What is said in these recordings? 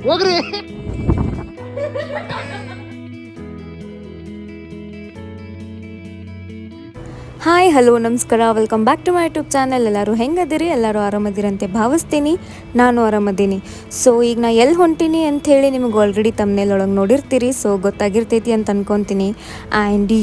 ಹೋಗ್ರಿ. Hi hello ನಮಸ್ಕಾರ, welcome back to my YouTube channel. ಎಲ್ಲರೂ ಹೆಂಗದಿರಿ? ಎಲ್ಲರೂ ಆರಾಮದಿರಂತೆ ಭಾವಿಸ್ತೀನಿ. ನಾನು ಆರಾಮದೀನಿ. ಸೊ ಈಗ ನಾ ಎಲ್ಲಿ ಹೊಂಟೀನಿ ಅಂಥೇಳಿ ನಿಮಗೆ ಆಲ್ರೆಡಿ ತಮ್ಮನೇಲಿ ಒಳಗೆ ನೋಡಿರ್ತೀರಿ. ಸೊ ಗೊತ್ತಾಗಿರ್ತೈತಿ ಅಂತ ಅನ್ಕೊತೀನಿ. ಆ್ಯಂಡ್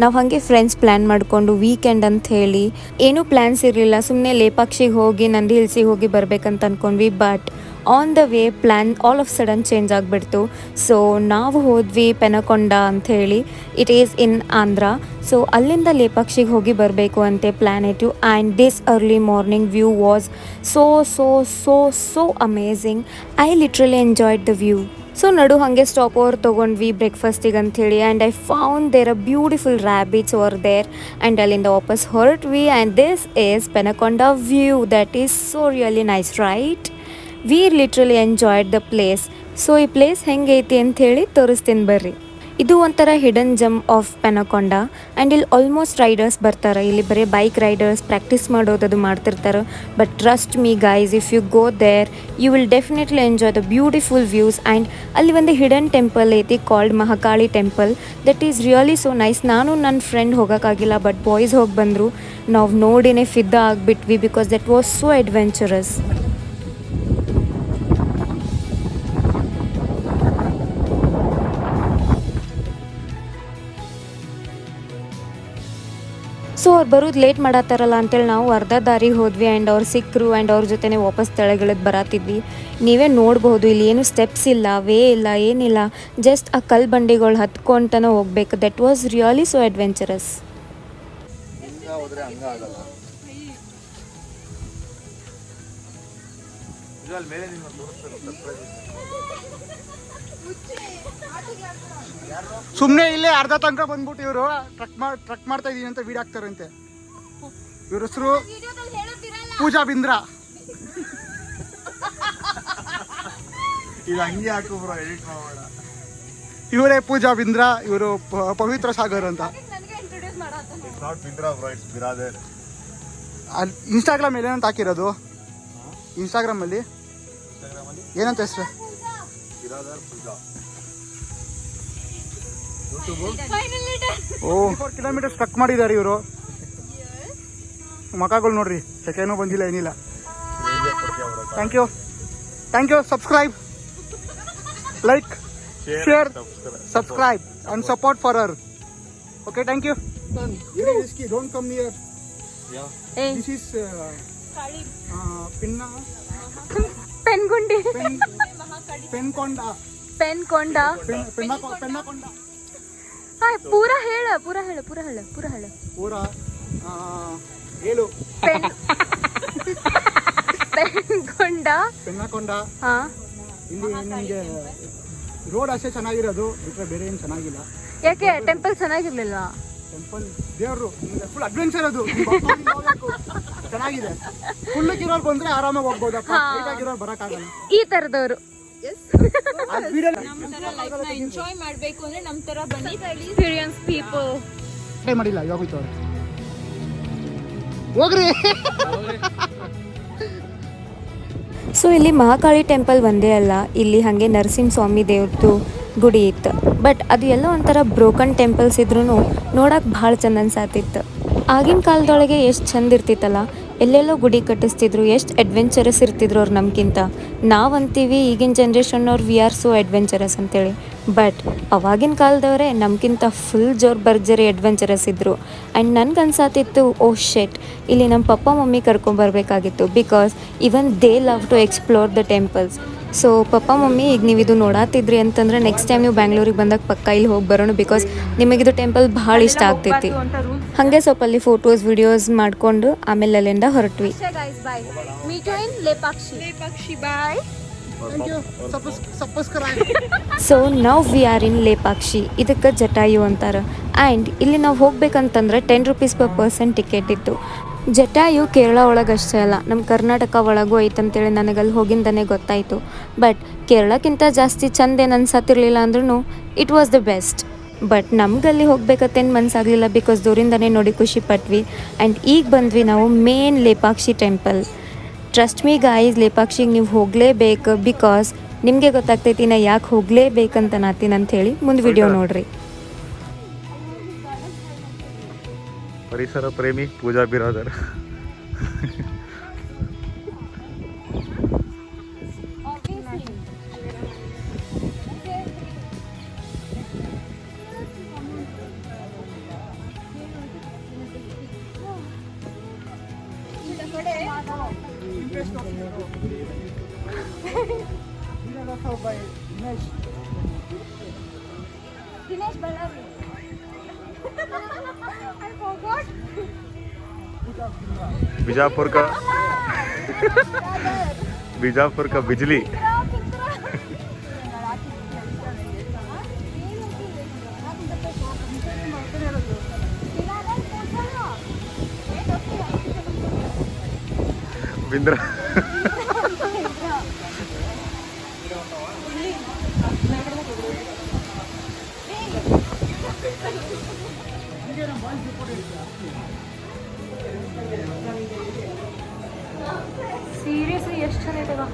ನಾವು ಹಾಗೆ ಫ್ರೆಂಡ್ಸ್ ಪ್ಲ್ಯಾನ್ ಮಾಡಿಕೊಂಡು ವೀಕೆಂಡ್ ಅಂತ ಹೇಳಿ ಏನೂ ಪ್ಲ್ಯಾನ್ಸ್ ಇರಲಿಲ್ಲ. ಸುಮ್ಮನೆ ಲೇಪಾಕ್ಷಿಗೆ ಹೋಗಿ ನಂದಿ ಹಿಲ್ಸಿಗೆ ಹೋಗಿ ಬರ್ಬೇಕಂತ ಅಂದ್ಕೊಂಡ್ವಿ. But on the way plan all of sudden change ಆಗಿಬಿಡ್ತು. ಸೊ ನಾವು ಹೋದ್ವಿ ಪೆನಕೊಂಡ ಅಂಥೇಳಿ. It is in Andhra. So ಅಲ್ಲಿಂದ ಲೇಪಾಕ್ಷಿಗೆ ಹೋಗಿ ಬರಬೇಕು ಅಂತೆ ಪ್ಲ್ಯಾನ್ ಇತ್ತು. And this early morning view was so so so so amazing. I literally enjoyed the view. So ನಡು ಹಾಗೆ ಸ್ಟಾಪ್ ಓವರ್ ತೊಗೊಂಡ್ವಿ ಬ್ರೇಕ್ಫಾಸ್ಟಿಗೆ ಅಂಥೇಳಿ. And I found there a beautiful rabbits over there. And ಅಲ್ಲಿಂದ ವಾಪಸ್ ಹೊರಟ್ವಿ. And this is Penukonda view. That is so really nice, right? We literally enjoyed the place. So ಈ place ಹೆಂಗೈತಿ ಅಂಥೇಳಿ ತೋರಿಸ್ತೀನಿ ಬರ್ರಿ. ಇದು ಒಂಥರ hidden gem of Penukonda. And ಇಲ್ಲಿ ಆಲ್ಮೋಸ್ಟ್ ರೈಡರ್ಸ್ ಬರ್ತಾರೆ. ಇಲ್ಲಿ ಬರೀ ಬೈಕ್ ರೈಡರ್ಸ್ ಪ್ರಾಕ್ಟೀಸ್ ಮಾಡೋದು ಮಾಡ್ತಿರ್ತಾರೆ. But trust me guys, if you go there you will definitely enjoy the beautiful views. And ಅಲ್ಲಿ ಒಂದು ಹಿಡನ್ ಟೆಂಪಲ್ ಐತಿ called Mahakali temple. That is really so nice. ನಾನು ನನ್ನ ಫ್ರೆಂಡ್ ಹೋಗೋಕ್ಕಾಗಿಲ್ಲ, ಬಟ್ ಬಾಯ್ಸ್ ಹೋಗಿ ಬಂದರು. ನಾವು ನೋಡಿನೇ ಫಿದಾ ಆಗಿಬಿಟ್ವಿ because that was so adventurous. So ಅವ್ರು ಬರೋದು ಲೇಟ್ ಮಾಡತ್ತಾರಲ್ಲ ಅಂತೇಳಿ ನಾವು ಅರ್ಧ ದಾರಿಗೆ ಹೋದ್ವಿ. ಆ್ಯಂಡ್ ಅವ್ರು ಸಿಕ್ಕರು. ಆ್ಯಂಡ್ ಅವ್ರ ಜೊತೆನೇ ವಾಪಸ್ ತೆಳಗಿಳಿದು ಬರತ್ತಿದ್ವಿ. ನೀವೇ ನೋಡ್ಬೋದು ಇಲ್ಲಿ ಏನು ಸ್ಟೆಪ್ಸ್ ಇಲ್ಲ, ವೇ ಇಲ್ಲ, ಏನಿಲ್ಲ. ಜಸ್ಟ್ ಆ ಕಲ್ಲು ಬಂಡಿಗಳು ಹತ್ಕೊಂತನೇ ಹೋಗ್ಬೇಕು. That was really so adventurous. ಸುಮ್ಮನೆ ಇಲ್ಲೇ ಅರ್ಧ ತನಕ ಬಂದ್ಬಿಟ್ಟು ಇವರು ಟ್ರಕ್ ಮಾಡ್ತಾ ಇದೀನಿ ಅಂತ ವೀಡಿಯೋ ಹಾಕ್ತಾರಂತೆ. ಇವ್ರ ಹೆಸರು ಪೂಜಾ ಬಿಂದ್ರ. ಇವರೇ ಪೂಜಾ ಬಿಂದ್ರ. ಇವರು ಪವಿತ್ರ ಸಾಗರ್ ಅಂತ. ಇನ್ಸ್ಟಾಗ್ರಾಮ್ ಅಲ್ಲಿ ಏನಂತ ಹಾಕಿರೋದು? ಇನ್ಸ್ಟಾಗ್ರಾಮ್ ಅಲ್ಲಿ ಏನಂತ ಹೆಸರು? 4 ಕಿಲೋಮೀಟರ್ ಸ್ಟ್ರಕ್ ಮಾಡಿದ್ದಾರೆ ಇವರು. ಮಕ್ಕಳು ನೋಡ್ರಿ, ಸೆಕೆಂಡು ಬಂದಿಲ್ಲ, ಏನಿಲ್ಲ. Thank you, thank you. Subscribe, like, share, subscribe and support for her. Okay, thank you. Very risky, don't come near. Hey. This is Pinna ಪೆನ್ಗುಂಡಿ, Penkonda. ಪೆನ್ಕೊಂಡ, Pennakonda. Hi ಪೂರ ಹೇಳು. ಪೂರ ಹೇಳು. ಪೆನ್ನಕೊಂಡ. ಹಾ, ಇಲ್ಲಿ ನಿಮಗೆ ರೋಡ್ ಅಷ್ಟೇ ಚೆನ್ನಾಗಿರೋದು, ಬಿಟ್ಟರೆ ಬೇರೆ ಏನು ಚೆನ್ನಾಗಿಲ್ಲ. ಯಾಕೆ ಟೆಂಪಲ್ ಚೆನ್ನಾಗಿರ್ಲಿಲ್ಲ? ಟೆಂಪಲ್ ದೇವರು ಫುಲ್ ಅಡ್ವೆಂಚರ್ ಅದು. ಚೆನ್ನಾಗಿದೆ. ಫುಲ್ಲಕ್ಕಿರೋರು ಬಂದ್ರೆ ಆರಾಮಾಗಿ ಹೋಗ್ಬೋದಪ್ಪ. ಆಗಿರೋರು ಬರೋಕ್ಕಾಗಲ್ಲ. ಈ ಥರದವರು ಎಂಜಾಯ್ ಮಾಡಬೇಕು ಅಂದ್ರೆ ನಮ್ಮ ತರ ಬನ್ನಿ. ಎಕ್ಸ್ಪೀರಿಯನ್ಸ್ ಪೀಪಲ್ ಟ್ರೈ ಮಾಡಿಲ್ಲ, ಇವಾಗ ಹೋಯ್ತವ್ರೆ. ಹೋಗ್ರಿ. ಸೊ ಇಲ್ಲಿ ಮಹಾಕಾಳಿ ಟೆಂಪಲ್ ಒಂದೇ ಅಲ್ಲ, ಇಲ್ಲಿ ಹಾಗೆ ನರಸಿಂಹ ಸ್ವಾಮಿ ದೇವ್ರದ್ದು ಗುಡಿ ಇತ್ತು. ಬಟ್ ಅದು ಎಲ್ಲ ಒಂಥರ ಬ್ರೋಕನ್ ಟೆಂಪಲ್ಸ್ ಇದ್ರೂ ನೋಡೋಕೆ ಭಾಳ ಚಂದ ಅನ್ಸಾತಿತ್ತು. ಆಗಿನ ಕಾಲದೊಳಗೆ ಎಷ್ಟು ಚಂದ ಇರ್ತಿತ್ತಲ್ಲ. ಎಲ್ಲೆಲ್ಲೋ ಗುಡಿ ಕಟ್ಟಿಸ್ತಿದ್ರು, ಎಷ್ಟು ಅಡ್ವೆಂಚರಸ್ ಇರ್ತಿದ್ರು ಅವ್ರು ನಮ್ಗಿಂತ. ನಾವು ಅಂತೀವಿ ಈಗಿನ ಜನ್ರೇಷನ್ನವ್ರು ವಿ ಆರ್ ಸೋ ಅಡ್ವೆಂಚರಸ್ ಅಂತೇಳಿ. ಬಟ್ ಅವಾಗಿನ ಕಾಲದವರೇ ನಮ್ಗಿಂತ ಫುಲ್ ಜೋರು ಭರ್ಜರಿ ಅಡ್ವೆಂಚರಸ್ ಇದ್ದರು. ಆ್ಯಂಡ್ ನನಗೆ ಅನ್ಸಾತಿತ್ತು, ಓ ಶೆಟ್, ಇಲ್ಲಿ ನಮ್ಮ ಪಪ್ಪ ಮಮ್ಮಿ ಕರ್ಕೊಂಬರ್ಬೇಕಾಗಿತ್ತು. Because even they love to explore the temples. So papa mummy, ಈಗ ನೀವು ಇದು ನೋಡಾತಿದ್ರಿ ಅಂತಂದ್ರೆ ನೆಕ್ಸ್ಟ್ ಟೈಮ್ ನೀವು ಬ್ಯಾಂಗ್ಳೂರಿಗೆ ಬಂದಾಗ ಪಕ್ಕ ಇಲ್ಲಿ ಹೋಗಿ ಬರೋಣ. ಬಿಕಾಸ್ ನಿಮಗಿದು ಟೆಂಪಲ್ ಭಾಳ ಇಷ್ಟ ಆಗ್ತೈತಿ. ಹಾಗೆ ಸ್ವಲ್ಪ ಅಲ್ಲಿ ಫೋಟೋಸ್ ವಿಡಿಯೋಸ್ ಮಾಡಿಕೊಂಡು ಆಮೇಲೆ ಅಲ್ಲಿಂದ ಹೊರಟ್ವಿ. ಸೊ ನಾವು ವಿ ಆರ್ ಇನ್ ಲೇಪಾಕ್ಷಿ. ಇದಕ್ಕೆ ಜಟಾಯು ಅಂತಾರೆ. ಆ್ಯಂಡ್ ಇಲ್ಲಿ ನಾವು ಹೋಗ್ಬೇಕಂತಂದ್ರೆ 10 ರೂಪೀಸ್ ಪರ್ ಪರ್ಸನ್ ಟಿಕೆಟ್ ಇತ್ತು. ಜಟಾಯು ಕೇರಳ ಒಳಗೆ ಅಷ್ಟೇ ಅಲ್ಲ, ನಮ್ಮ ಕರ್ನಾಟಕ ಒಳಗೂ ಐತಂತೇಳಿ ನನಗಲ್ಲಿ ಹೋಗಿಂದನೇ ಗೊತ್ತಾಯಿತು. ಬಟ್ ಕೇರಳಕ್ಕಿಂತ ಜಾಸ್ತಿ ಚಂದ ಏನು ಅನ್ಸತ್ತಿರಲಿಲ್ಲ ಅಂದ್ರೂ it was the best. But ನಮಗಲ್ಲಿ ಹೋಗ್ಬೇಕತ್ತೇನು ಮನಸ್ಸಾಗಲಿಲ್ಲ, ಬಿಕಾಸ್ ದೂರಿಂದನೇ ನೋಡಿ ಖುಷಿ ಪಟ್ವಿ. ಆ್ಯಂಡ್ ಈಗ ಬಂದ್ವಿ ನಾವು main Lepakshi temple. Trust me guys, ಲೇಪಾಕ್ಷಿಗೆ ನೀವು ಹೋಗಲೇಬೇಕು. ಬಿಕಾಸ್ ನಿಮಗೆ ಗೊತ್ತಾಗ್ತೈತಿ ನಾ ಯಾಕೆ ಹೋಗಲೇಬೇಕಂತ ನಾತೀನಿ ಅಂಥೇಳಿ ಮುಂದೆ ವಿಡಿಯೋ ನೋಡ್ರಿ. ಪರಿಸರ ಪ್ರೇಮಿ ಪೂಜಾ ಬಿರಾದರ್. बीजापुर का बिजली. बिंद्रा. ಸೀರಿಯಸ್ಲಿ ಎಷ್ಟು ಚೆನ್ನಾಗಿದೆ.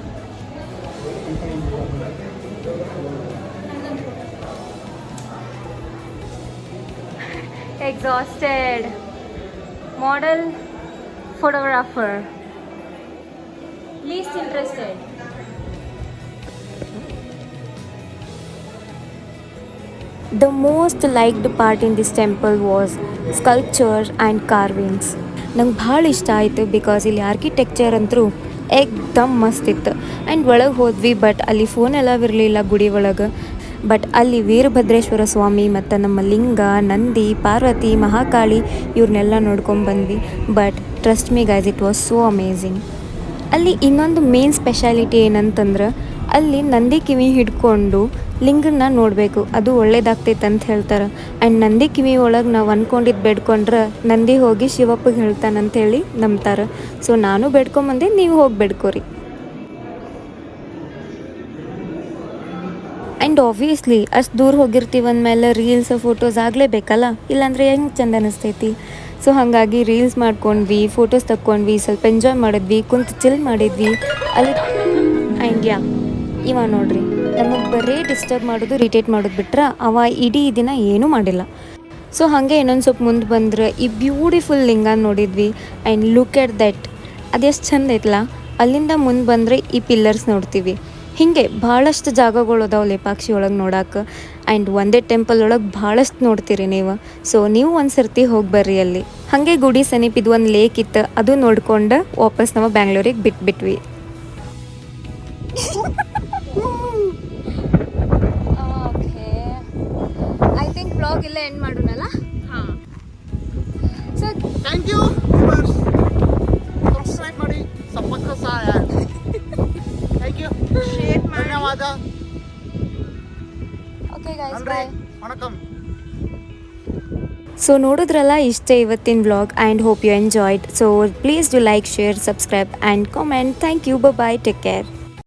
Exhausted. Model photographer. Least interested. The most liked part in this temple was sculptures and carvings. ನಂಗೆ ಭಾಳ ಇಷ್ಟ ಆಯಿತು ಬಿಕಾಸ್ ಇಲ್ಲಿ ಆರ್ಕಿಟೆಕ್ಚರ್ ಅಂತೂ ಏಕ್ದಮ್ ಮಸ್ತ್ ಇತ್ತು. ಆ್ಯಂಡ್ ಒಳಗೆ ಹೋದ್ವಿ, ಬಟ್ ಅಲ್ಲಿ ಫೋನ್ ಎಲ್ಲ ಇರಲಿಲ್ಲ ಗುಡಿ ಒಳಗೆ. ಬಟ್ ಅಲ್ಲಿ ವೀರಭದ್ರೇಶ್ವರ ಸ್ವಾಮಿ ಮತ್ತು ನಮ್ಮ ಲಿಂಗ, ನಂದಿ, ಪಾರ್ವತಿ, ಮಹಾಕಾಳಿ ಇವ್ರನ್ನೆಲ್ಲ ನೋಡ್ಕೊಂಡು ಬಂದ್ವಿ. But trust me guys, it was so amazing. ಅಲ್ಲಿ ಇನ್ನೊಂದು ಮೇನ್ ಸ್ಪೆಷಾಲಿಟಿ ಏನಂತಂದ್ರೆ ಅಲ್ಲಿ ನಂದಿ ಕಿವಿ ಹಿಡ್ಕೊಂಡು ಲಿಂಗನ್ನ ನೋಡಬೇಕು, ಅದು ಒಳ್ಳೇದಾಗ್ತೈತೆ ಅಂತ ಹೇಳ್ತಾರೆ. ಆ್ಯಂಡ್ ನಂದಿ ಕಿವಿ ಒಳಗೆ ನಾವು ಅಂದ್ಕೊಂಡಿದ್ದು ಬೇಡ್ಕೊಂಡ್ರೆ ನಂದಿ ಹೋಗಿ ಶಿವಪ್ಪಗೆ ಹೇಳ್ತಾನಂತೇಳಿ ನಂಬ್ತಾರೆ. ಸೊ ನಾನು ಬೇಡ್ಕೊಂಬಂದೆ, ನೀವು ಹೋಗಿ ಬೇಡ್ಕೋರಿ. ಆ್ಯಂಡ್ ಆಬ್ವಿಯಸ್ಲಿ ಅಷ್ಟು ದೂರ ಹೋಗಿರ್ತೀವಿ ಅಂದಮೇಲೆ ರೀಲ್ಸ್ ಫೋಟೋಸ್ ಆಗಲೇಬೇಕಲ್ಲ, ಇಲ್ಲಾಂದರೆ ಹೆಂಗೆ ಚಂದ ಅನ್ನಿಸ್ತೈತಿ. ಸೊ ಹಾಗಾಗಿ ರೀಲ್ಸ್ ಮಾಡ್ಕೊಂಡ್ವಿ, ಫೋಟೋಸ್ ತಕ್ಕೊಂಡ್ವಿ, ಸ್ವಲ್ಪ ಎಂಜಾಯ್ ಮಾಡಿದ್ವಿ, ಕುಂತು ಚಿಲ್ ಮಾಡಿದ್ವಿ ಅಲ್ಲಿ. ಆ್ಯಂಡ್ ಇವ ನೋಡ್ರಿ ನಮಗೆ ಬರೀ ಡಿಸ್ಟರ್ಬ್ ಮಾಡೋದು, ಇರಿಟೇಟ್ ಮಾಡೋದು ಬಿಟ್ರೆ ಅವ ಇಡೀ ದಿನ ಏನೂ ಮಾಡಿಲ್ಲ. ಸೊ ಹಾಗೆ ಇನ್ನೊಂದು ಸ್ವಲ್ಪ ಮುಂದೆ ಬಂದ್ರೆ ಈ ಬ್ಯೂಟಿಫುಲ್ ಲಿಂಗ ನೋಡಿದ್ವಿ. ಆ್ಯಂಡ್ ಲುಕ್ ಎಟ್ ದಟ್, ಅದೆಷ್ಟು ಚಂದ ಐತಲ್ಲ. ಅಲ್ಲಿಂದ ಮುಂದೆ ಬಂದರೆ ಈ ಪಿಲ್ಲರ್ಸ್ ನೋಡ್ತೀವಿ. ಹೀಗೆ ಭಾಳಷ್ಟು ಜಾಗಗಳು ಅದಾವೆ ಲೇಪಾಕ್ಷಿ ಒಳಗೆ ನೋಡೋಕೆ. ಆ್ಯಂಡ್ ಒಂದೇ ಟೆಂಪಲ್ ಒಳಗೆ ಭಾಳಷ್ಟು ನೋಡ್ತೀರಿ ನೀವು. ಸೊ ನೀವು ಒಂದು ಸರ್ತಿ ಹೋಗಿ ಬರ್ರಿ ಅಲ್ಲಿ. ಹಾಗೆ ಗುಡಿ ಸಮೀಪಿದ್ದು ಒಂದು ಲೇಕ್ ಇತ್ತು, ಅದು ನೋಡ್ಕೊಂಡು ವಾಪಸ್ ನಾವು ಬ್ಯಾಂಗ್ಳೂರಿಗೆ ಬಿಟ್ಬಿಟ್ವಿ. ಐ ಥಿಂಕ್ ಬ್ಲಾಗ್ ಇಲ್ಲೇ ಎಂಡ್ ಮಾಡೋಣಲ್ಲ. ಹಾಂ, ಸೊ ಥ್ಯಾಂಕ್ ಯು. ಸಬ್ಸ್ಕ್ರೈಬ್ ಮಾಡಿ, ಸಂಪರ್ಕ ಸಹಾಯ. ಥ್ಯಾಂಕ್ ಯು, ಧನ್ಯವಾದ. Okay guys, bye. ವಣಕಂ. ಸೊ ನೋಡಿದ್ರಲ್ಲ, ಇಷ್ಟೇ ಇವತ್ತಿನ blog. And hope you enjoyed. So please do like, share, subscribe and comment. Thank you, bye, take care.